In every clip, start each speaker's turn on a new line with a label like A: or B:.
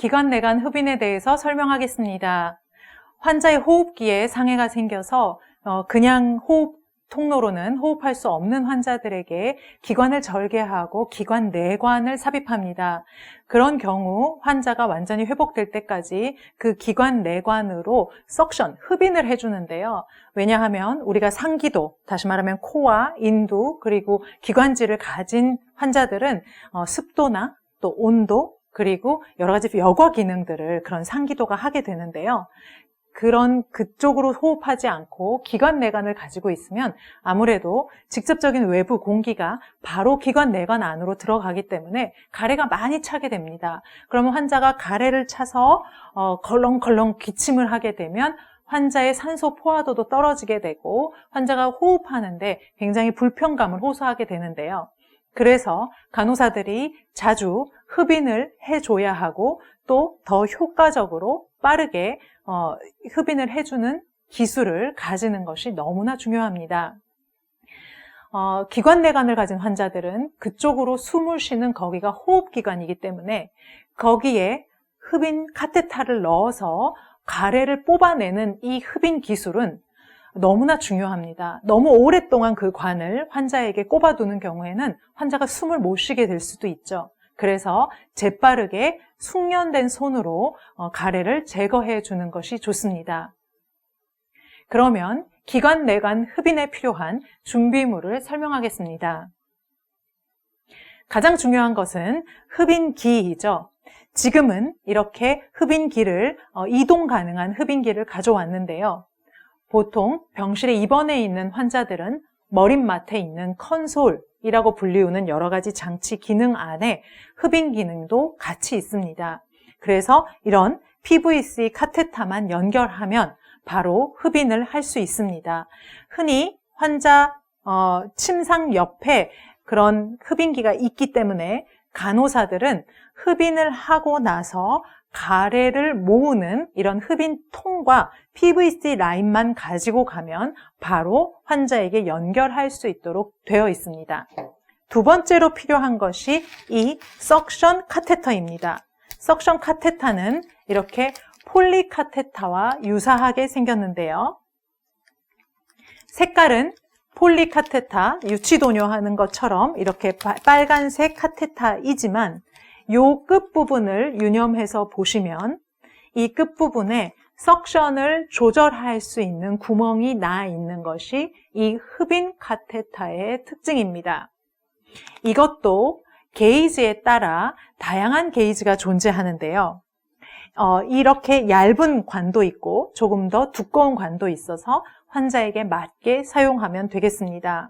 A: 기관-내관 흡인에 대해서 설명하겠습니다. 환자의 호흡기에 장애가 생겨서 그냥 호흡 통로로는 호흡할 수 없는 환자들에게 기관을 절개하고 기관-내관을 삽입합니다. 그런 경우 환자가 완전히 회복될 때까지 그 기관-내관으로 석션, 흡인을 해주는데요. 왜냐하면 우리가 상기도, 다시 말하면 코와 인두, 그리고 기관지를 가진 환자들은 습도나 또 온도, 그리고 여러 가지 여과 기능들을 그런 상기도가 하게 되는데요. 그쪽으로 호흡하지 않고 기관-내관을 가지고 있으면 아무래도 직접적인 외부 공기가 바로 기관-내관 안으로 들어가기 때문에 가래가 많이 차게 됩니다. 그러면 환자가 가래를 차서 걸렁걸렁 기침을 하게 되면 환자의 산소 포화도도 떨어지게 되고 환자가 호흡하는데 굉장히 불편감을 호소하게 되는데요. 그래서 간호사들이 자주 흡인을 해줘야 하고 또 더 효과적으로 빠르게 흡인을 해주는 기술을 가지는 것이 너무나 중요합니다. 기관-내관을 가진 환자들은 그쪽으로 숨을 쉬는 거기가 호흡기관이기 때문에 거기에 흡인 카테타를 넣어서 가래를 뽑아내는 이 흡인 기술은 너무나 중요합니다. 너무 오랫동안 그 관을 환자에게 꼽아두는 경우에는 환자가 숨을 못 쉬게 될 수도 있죠. 그래서 재빠르게 숙련된 손으로 가래를 제거해 주는 것이 좋습니다. 그러면 기관-내관 흡인에 필요한 준비물을 설명하겠습니다. 가장 중요한 것은 흡인기이죠. 지금은 이렇게 흡인기를 이동 가능한 흡인기를 가져왔는데요. 보통 병실에 입원해 있는 환자들은 머릿맡에 있는 컨솔이라고 불리우는 여러 가지 장치 기능 안에 흡인 기능도 같이 있습니다. 그래서 이런 PVC 카테타만 연결하면 바로 흡인을 할 수 있습니다. 흔히 환자 침상 옆에 그런 흡인기가 있기 때문에 간호사들은 흡인을 하고 나서 가래를 모으는 이런 흡인통과 PVC 라인만 가지고 가면 바로 환자에게 연결할 수 있도록 되어 있습니다. 두 번째로 필요한 것이 이 석션 카테터입니다. 석션 카테터는 이렇게 폴리 카테터와 유사하게 생겼는데요. 색깔은 폴리 카테터, 유치도뇨 하는 것처럼 이렇게 빨간색 카테터이지만 이 끝부분을 유념해서 보시면 이 끝부분에 석션을 조절할 수 있는 구멍이 나 있는 것이 이 흡인 카테터의 특징입니다. 이것도 게이지에 따라 다양한 게이지가 존재하는데요. 이렇게 얇은 관도 있고 조금 더 두꺼운 관도 있어서 환자에게 맞게 사용하면 되겠습니다.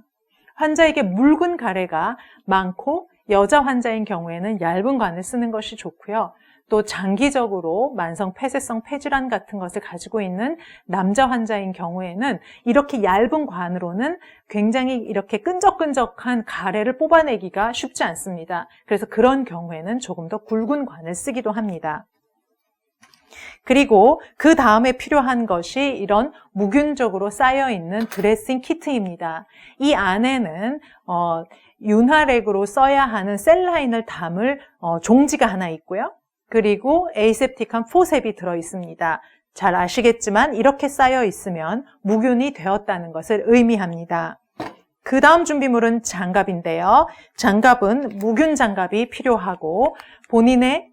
A: 환자에게 묽은 가래가 많고 여자 환자인 경우에는 얇은 관을 쓰는 것이 좋고요. 또 장기적으로 만성 폐쇄성 폐질환 같은 것을 가지고 있는 남자 환자인 경우에는 이렇게 얇은 관으로는 굉장히 이렇게 끈적끈적한 가래를 뽑아내기가 쉽지 않습니다. 그래서 그런 경우에는 조금 더 굵은 관을 쓰기도 합니다. 그리고 그 다음에 필요한 것이 이런 무균적으로 쌓여있는 드레싱 키트입니다. 이 안에는 윤활액으로 써야 하는 셀라인을 담을 종지가 하나 있고요. 그리고 에이셉틱한 포셉이 들어있습니다. 잘 아시겠지만 이렇게 쌓여 있으면 무균이 되었다는 것을 의미합니다. 그 다음 준비물은 장갑인데요. 장갑은 무균 장갑이 필요하고 본인의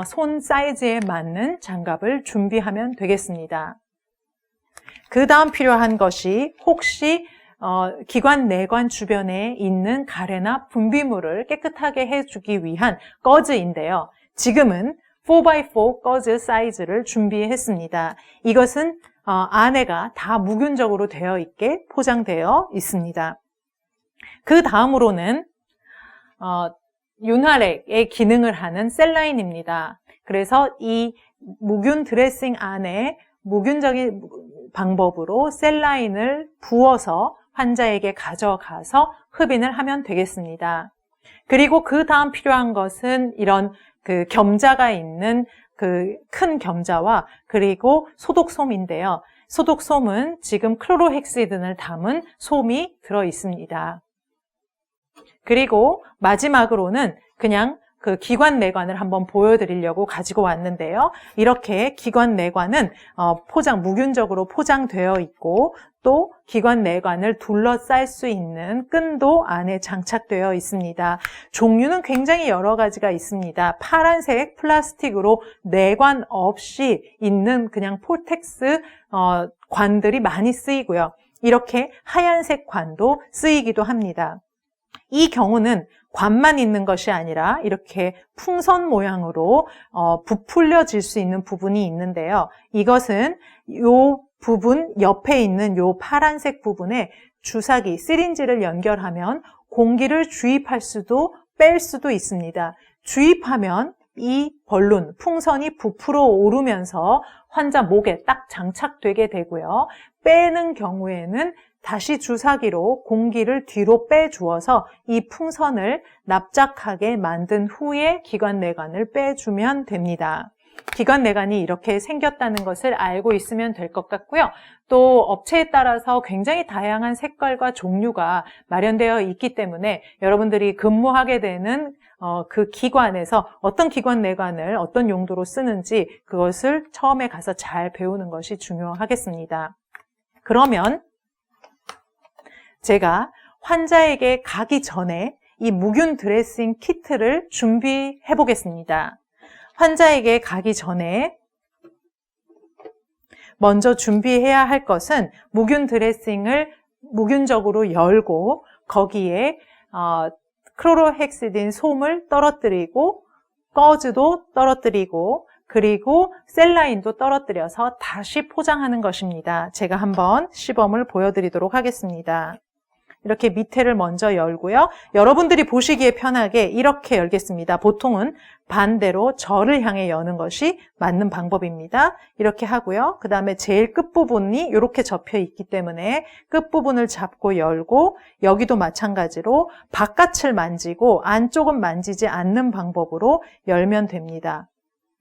A: 손 사이즈에 맞는 장갑을 준비하면 되겠습니다. 그 다음 필요한 것이 혹시 기관 내관 주변에 있는 가래나 분비물을 깨끗하게 해주기 위한 거즈인데요. 지금은 4x4 거즈 사이즈를 준비했습니다. 이것은 안에가 다 무균적으로 되어 있게 포장되어 있습니다. 그 다음으로는 윤활액의 기능을 하는 셀라인입니다. 그래서 이 무균 드레싱 안에 무균적인 방법으로 셀라인을 부어서 환자에게 가져가서 흡인을 하면 되겠습니다. 그리고 그 다음 필요한 것은 이런 그 겸자가 있는 그 큰 겸자와 그리고 소독솜인데요. 소독솜은 지금 클로로헥시딘을 담은 솜이 들어 있습니다. 그리고 마지막으로는 그냥 그 기관 내관을 한번 보여드리려고 가지고 왔는데요. 이렇게 기관 내관은 무균적으로 포장되어 있고 또 기관 내관을 둘러쌀 수 있는 끈도 안에 장착되어 있습니다. 종류는 굉장히 여러 가지가 있습니다. 파란색 플라스틱으로 내관 없이 있는 그냥 폴텍스 관들이 많이 쓰이고요. 이렇게 하얀색 관도 쓰이기도 합니다. 이 경우는 관만 있는 것이 아니라 이렇게 풍선 모양으로 부풀려질 수 있는 부분이 있는데요. 이것은 이 부분 옆에 있는 이 파란색 부분에 주사기, 시린지를 연결하면 공기를 주입할 수도 뺄 수도 있습니다. 주입하면 이 벌룬, 풍선이 부풀어 오르면서 환자 목에 딱 장착되게 되고요. 빼는 경우에는 다시 주사기로 공기를 뒤로 빼주어서 이 풍선을 납작하게 만든 후에 기관내관을 빼주면 됩니다. 기관내관이 이렇게 생겼다는 것을 알고 있으면 될 것 같고요. 또 업체에 따라서 굉장히 다양한 색깔과 종류가 마련되어 있기 때문에 여러분들이 근무하게 되는 그 기관에서 어떤 기관내관을 어떤 용도로 쓰는지 그것을 처음에 가서 잘 배우는 것이 중요하겠습니다. 그러면 제가 환자에게 가기 전에 이 무균 드레싱 키트를 준비해 보겠습니다. 환자에게 가기 전에 먼저 준비해야 할 것은 무균 드레싱을 무균적으로 열고 거기에 클로로헥시딘 솜을 떨어뜨리고 거즈도 떨어뜨리고 그리고 셀라인도 떨어뜨려서 다시 포장하는 것입니다. 제가 한번 시범을 보여드리도록 하겠습니다. 이렇게 밑에를 먼저 열고요. 여러분들이 보시기에 편하게 이렇게 열겠습니다. 보통은 반대로 저를 향해 여는 것이 맞는 방법입니다. 이렇게 하고요. 그 다음에 제일 끝부분이 이렇게 접혀 있기 때문에 끝부분을 잡고 열고 여기도 마찬가지로 바깥을 만지고 안쪽은 만지지 않는 방법으로 열면 됩니다.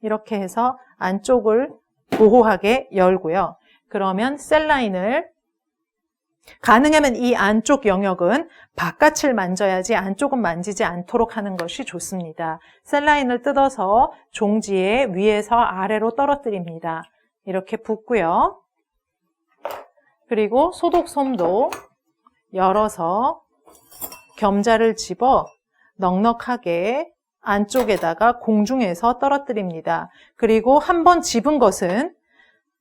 A: 이렇게 해서 안쪽을 보호하게 열고요. 그러면 셀라인을 가능하면 이 안쪽 영역은 바깥을 만져야지 안쪽은 만지지 않도록 하는 것이 좋습니다. 셀라인을 뜯어서 종지에 위에서 아래로 떨어뜨립니다. 이렇게 붓고요. 그리고 소독솜도 열어서 겸자를 집어 넉넉하게 안쪽에다가 공중에서 떨어뜨립니다. 그리고 한번 집은 것은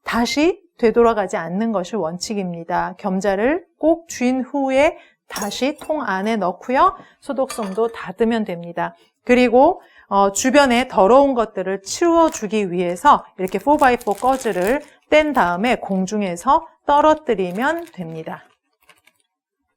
A: 다시 되돌아가지 않는 것이 원칙입니다. 겸자를 꼭 쥔 후에 다시 통 안에 넣고요. 소독솜도 닫으면 됩니다. 그리고 주변에 더러운 것들을 치워주기 위해서 이렇게 4x4 거즈를 뗀 다음에 공중에서 떨어뜨리면 됩니다.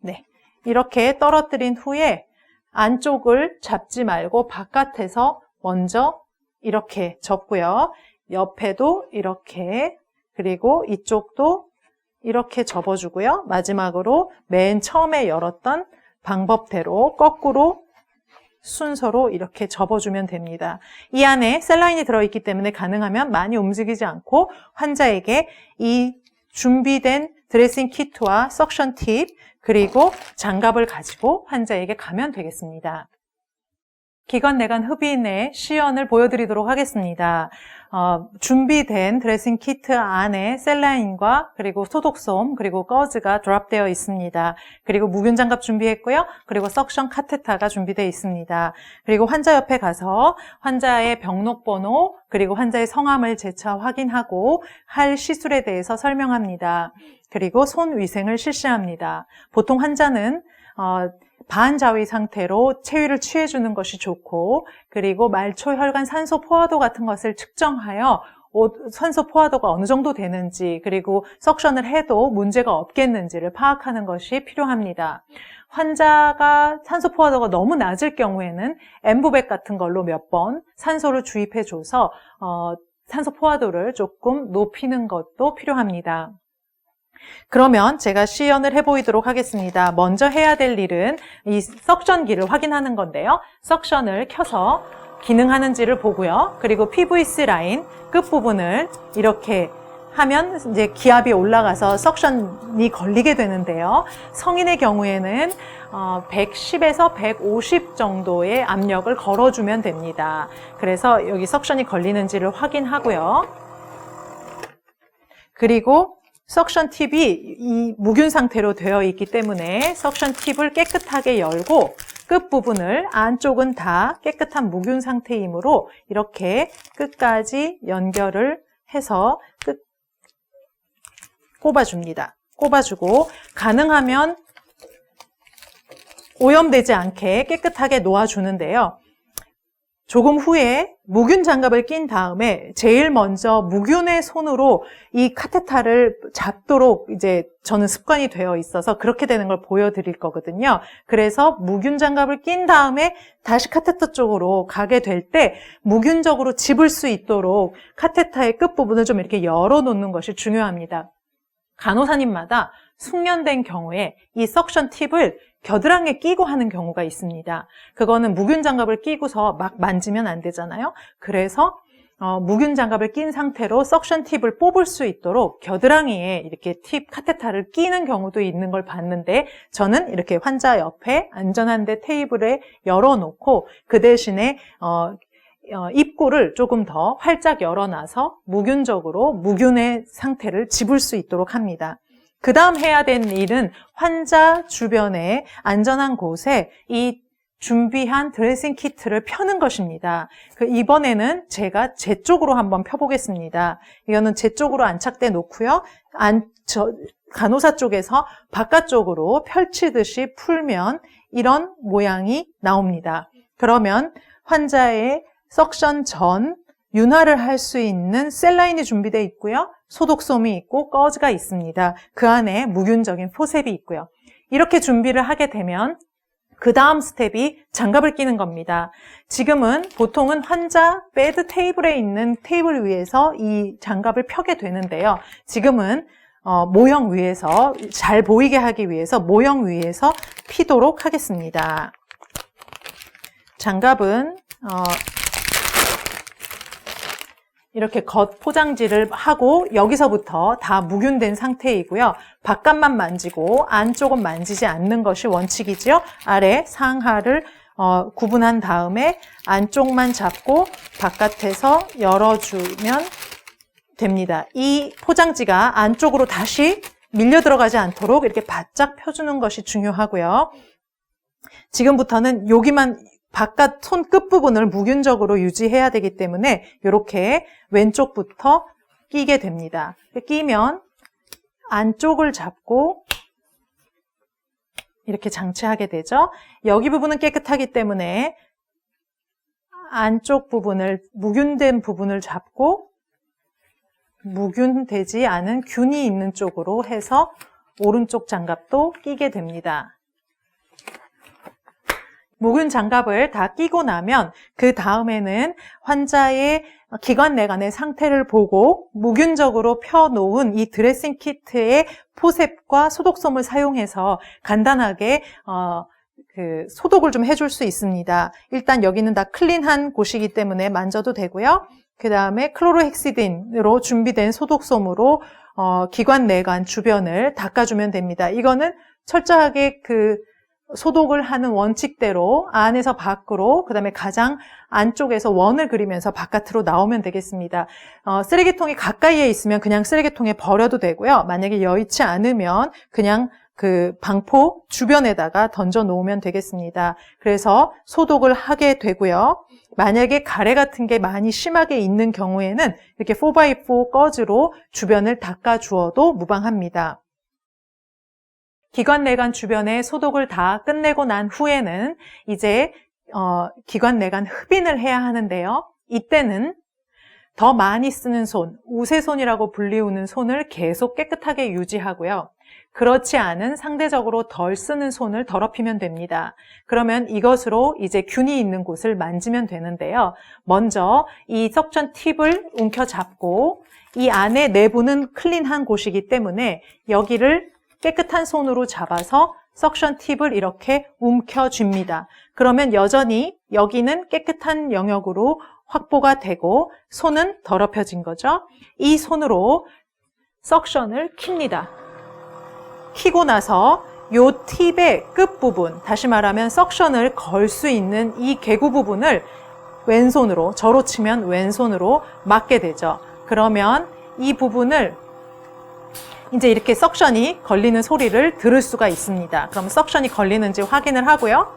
A: 네, 이렇게 떨어뜨린 후에 안쪽을 잡지 말고 바깥에서 먼저 이렇게 접고요. 옆에도 이렇게 그리고 이쪽도 이렇게 접어주고요. 마지막으로 맨 처음에 열었던 방법대로 거꾸로 순서로 이렇게 접어주면 됩니다. 이 안에 셀라인이 들어있기 때문에 가능하면 많이 움직이지 않고 환자에게 이 준비된 드레싱 키트와 석션 팁 그리고 장갑을 가지고 환자에게 가면 되겠습니다. 기관내관 흡인의 시연을 보여드리도록 하겠습니다. 준비된 드레싱 키트 안에 셀라인과 그리고 소독솜 그리고 거즈가 드랍되어 있습니다. 그리고 무균 장갑 준비했고요. 그리고 석션 카테타가 준비되어 있습니다. 그리고 환자 옆에 가서 환자의 병록번호 그리고 환자의 성함을 재차 확인하고 할 시술에 대해서 설명합니다. 그리고 손 위생을 실시합니다. 보통 환자는 반자위 상태로 체위를 취해주는 것이 좋고 그리고 말초, 혈관, 산소 포화도 같은 것을 측정하여 산소 포화도가 어느 정도 되는지 그리고 석션을 해도 문제가 없겠는지를 파악하는 것이 필요합니다. 환자가 산소 포화도가 너무 낮을 경우에는 엠부백 같은 걸로 몇 번 산소를 주입해줘서 산소 포화도를 조금 높이는 것도 필요합니다. 그러면 제가 시연을 해보도록 하겠습니다. 먼저 해야 될 일은 이 석션기를 확인하는 건데요. 석션을 켜서 기능하는지를 보고요. 그리고 PVC 라인 끝부분을 이렇게 하면 이제 기압이 올라가서 석션이 걸리게 되는데요. 성인의 경우에는 110에서 150 정도의 압력을 걸어주면 됩니다. 그래서 여기 석션이 걸리는지를 확인하고요. 그리고 석션 팁이 이 무균 상태로 되어 있기 때문에 석션 팁을 깨끗하게 열고 끝부분을, 안쪽은 다 깨끗한 무균 상태이므로 이렇게 끝까지 연결을 해서 꼽아줍니다. 꼽아주고 가능하면 오염되지 않게 깨끗하게 놓아주는데요. 조금 후에 무균 장갑을 낀 다음에 제일 먼저 무균의 손으로 이 카테타를 잡도록 이제 저는 습관이 되어 있어서 그렇게 되는 걸 보여드릴 거거든요. 그래서 무균 장갑을 낀 다음에 다시 카테타 쪽으로 가게 될 때 무균적으로 집을 수 있도록 카테타의 끝부분을 좀 이렇게 열어놓는 것이 중요합니다. 간호사님마다 숙련된 경우에 이 석션 팁을 겨드랑이에 끼고 하는 경우가 있습니다. 그거는 무균 장갑을 끼고서 막 만지면 안 되잖아요. 그래서 무균 장갑을 낀 상태로 석션 팁을 뽑을 수 있도록 겨드랑이에 이렇게 팁 카테타를 끼는 경우도 있는 걸 봤는데, 저는 이렇게 환자 옆에 안전한 데 테이블에 열어놓고 그 대신에 입구를 조금 더 활짝 열어놔서 무균적으로 무균의 상태를 집을 수 있도록 합니다. 그 다음 해야 되는 일은 환자 주변에 안전한 곳에 이 준비한 드레싱 키트를 펴는 것입니다. 이번에는 제가 제 쪽으로 한번 펴보겠습니다. 이거는 제 쪽으로 안착돼 놓고요. 간호사 쪽에서 바깥쪽으로 펼치듯이 풀면 이런 모양이 나옵니다. 그러면 환자의 석션 전 윤활을 할 수 있는 셀라인이 준비되어 있고요. 소독솜이 있고 꺼즈가 있습니다. 그 안에 무균적인 포셉이 있고요. 이렇게 준비를 하게 되면 그 다음 스텝이 장갑을 끼는 겁니다. 지금은 보통은 환자 베드 테이블에 있는 테이블 위에서 이 장갑을 펴게 되는데요. 지금은 모형 위에서 잘 보이게 하기 위해서 모형 위에서 피도록 하겠습니다. 장갑은 이렇게 겉 포장지를 하고 여기서부터 다 무균된 상태이고요. 바깥만 만지고 안쪽은 만지지 않는 것이 원칙이죠. 아래 상하를 구분한 다음에 안쪽만 잡고 바깥에서 열어주면 됩니다. 이 포장지가 안쪽으로 다시 밀려 들어가지 않도록 이렇게 바짝 펴주는 것이 중요하고요. 지금부터는 여기만 바깥 손 끝부분을 무균적으로 유지해야 되기 때문에 이렇게 왼쪽부터 끼게 됩니다. 끼면 안쪽을 잡고 이렇게 장치하게 되죠. 여기 부분은 깨끗하기 때문에 안쪽 부분을, 무균된 부분을 잡고 무균되지 않은 균이 있는 쪽으로 해서 오른쪽 장갑도 끼게 됩니다. 무균 장갑을 다 끼고 나면 그 다음에는 환자의 기관 내관의 상태를 보고 무균적으로 펴놓은 이 드레싱 키트의 포셉과 소독솜을 사용해서 간단하게 소독을 좀 해줄 수 있습니다. 일단 여기는 다 클린한 곳이기 때문에 만져도 되고요. 그 다음에 클로로헥시딘으로 준비된 소독솜으로 기관 내관 주변을 닦아주면 됩니다. 이거는 철저하게 소독을 하는 원칙대로 안에서 밖으로, 그 다음에 가장 안쪽에서 원을 그리면서 바깥으로 나오면 되겠습니다. 쓰레기통이 가까이에 있으면 그냥 쓰레기통에 버려도 되고요. 만약에 여의치 않으면 그냥 방포 주변에다가 던져 놓으면 되겠습니다. 그래서 소독을 하게 되고요. 만약에 가래 같은 게 많이 심하게 있는 경우에는 이렇게 4x4 꺼즈로 주변을 닦아 주어도 무방합니다. 기관 내관 주변에 소독을 다 끝내고 난 후에는 이제 기관 내관 흡인을 해야 하는데요. 이때는 더 많이 쓰는 손, 우세손이라고 불리우는 손을 계속 깨끗하게 유지하고요. 그렇지 않은 상대적으로 덜 쓰는 손을 더럽히면 됩니다. 그러면 이것으로 이제 균이 있는 곳을 만지면 되는데요. 먼저 이 석션 팁을 움켜잡고 이 안에 내부는 클린한 곳이기 때문에 여기를 깨끗한 손으로 잡아서 석션 팁을 이렇게 움켜쥡니다. 그러면 여전히 여기는 깨끗한 영역으로 확보가 되고 손은 더럽혀진 거죠. 이 손으로 석션을 킵니다. 키고 나서 요 팁의 끝부분, 다시 말하면 석션을 걸 수 있는 이 개구 부분을 왼손으로, 저로 치면 왼손으로 막게 되죠. 그러면 이 부분을 이제 이렇게 석션이 걸리는 소리를 들을 수가 있습니다. 그럼 석션이 걸리는지 확인을 하고요.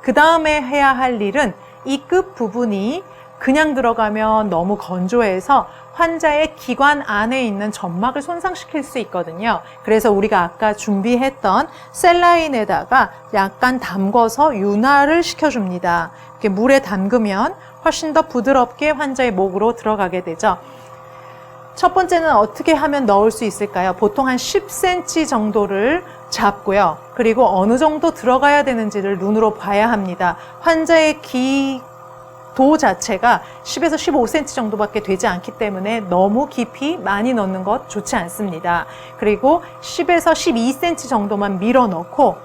A: 그 다음에 해야 할 일은 이 끝 부분이 그냥 들어가면 너무 건조해서 환자의 기관 안에 있는 점막을 손상시킬 수 있거든요. 그래서 우리가 아까 준비했던 셀라인에다가 약간 담궈서 윤활을 시켜줍니다. 이렇게 물에 담그면 훨씬 더 부드럽게 환자의 목으로 들어가게 되죠. 첫 번째는 어떻게 하면 넣을 수 있을까요? 보통 한 10cm 정도를 잡고요. 그리고 어느 정도 들어가야 되는지를 눈으로 봐야 합니다. 환자의 기도 자체가 10에서 15cm 정도밖에 되지 않기 때문에 너무 깊이 많이 넣는 것 좋지 않습니다. 그리고 10에서 12cm 정도만 밀어 넣고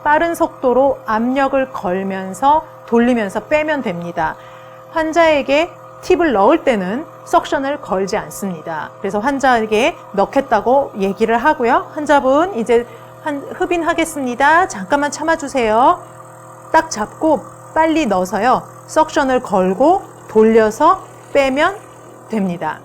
A: 빠른 속도로 압력을 걸면서 돌리면서 빼면 됩니다. 환자에게 팁을 넣을 때는 석션을 걸지 않습니다. 그래서 환자에게 넣겠다고 얘기를 하고요. 환자분 이제 흡인하겠습니다. 잠깐만 참아주세요. 딱 잡고 빨리 넣어서요. 석션을 걸고 돌려서 빼면 됩니다.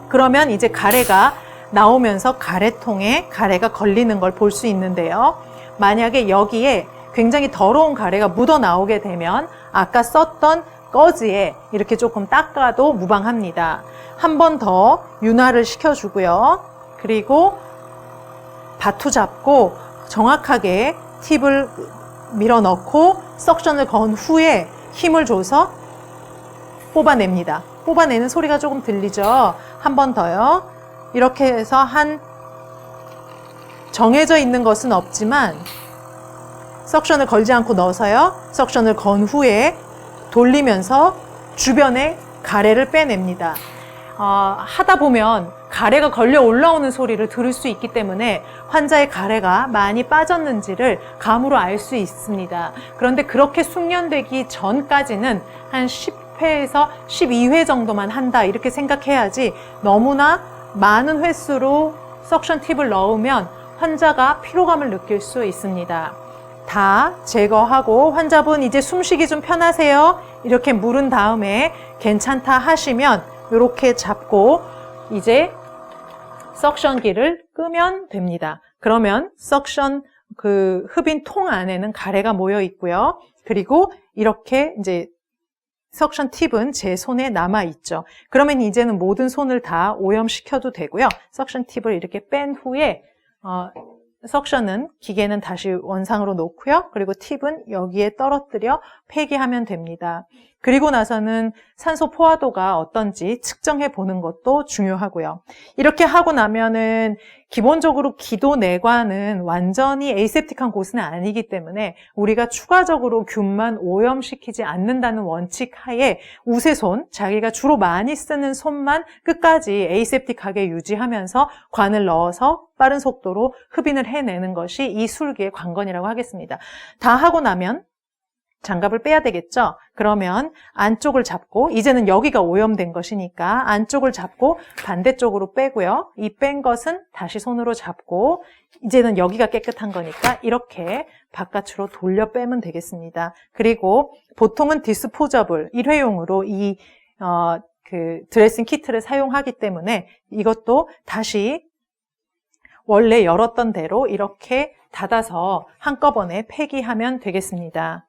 A: 그러면 이제 가래가 나오면서 가래통에 가래가 걸리는 걸 볼 수 있는데요. 만약에 여기에 굉장히 더러운 가래가 묻어 나오게 되면 아까 썼던 거즈에 이렇게 조금 닦아도 무방합니다. 한 번 더 윤활을 시켜주고요. 그리고 바투 잡고 정확하게 팁을 밀어 넣고 석션을 건 후에 힘을 줘서 뽑아냅니다. 뽑아내는 소리가 조금 들리죠? 한 번 더요. 이렇게 해서 정해져 있는 것은 없지만 석션을 걸지 않고 넣어서요. 석션을 건 후에 돌리면서 주변에 가래를 빼냅니다. 하다 보면 가래가 걸려 올라오는 소리를 들을 수 있기 때문에 환자의 가래가 많이 빠졌는지를 감으로 알 수 있습니다. 그런데 그렇게 숙련되기 전까지는 한 10회에서 12회 정도만 한다 이렇게 생각해야지 너무나 많은 횟수로 석션 팁을 넣으면 환자가 피로감을 느낄 수 있습니다. 다 제거하고 환자분 이제 숨쉬기 좀 편하세요? 이렇게 물은 다음에 괜찮다 하시면 이렇게 잡고 이제 석션기를 끄면 됩니다. 그러면 석션 흡인 통 안에는 가래가 모여 있고요. 그리고 이렇게 이제 석션 팁은 제 손에 남아 있죠. 그러면 이제는 모든 손을 다 오염시켜도 되고요. 석션 팁을 이렇게 뺀 후에 석션은 기계는 다시 원상으로 놓고요. 그리고 팁은 여기에 떨어뜨려 폐기하면 됩니다. 그리고 나서는 산소 포화도가 어떤지 측정해 보는 것도 중요하고요. 이렇게 하고 나면은 기본적으로 기도 내관은 완전히 에이셉틱한 곳은 아니기 때문에 우리가 추가적으로 균만 오염시키지 않는다는 원칙 하에 우세손, 자기가 주로 많이 쓰는 손만 끝까지 에이셉틱하게 유지하면서 관을 넣어서 빠른 속도로 흡인을 해내는 것이 이 술기의 관건이라고 하겠습니다. 다 하고 나면 장갑을 빼야 되겠죠? 그러면 안쪽을 잡고, 이제는 여기가 오염된 것이니까 안쪽을 잡고 반대쪽으로 빼고요. 이 뺀 것은 다시 손으로 잡고, 이제는 여기가 깨끗한 거니까 이렇게 바깥으로 돌려 빼면 되겠습니다. 그리고 보통은 디스포저블, 일회용으로 이 드레싱 키트를 사용하기 때문에 이것도 다시 원래 열었던 대로 이렇게 닫아서 한꺼번에 폐기하면 되겠습니다.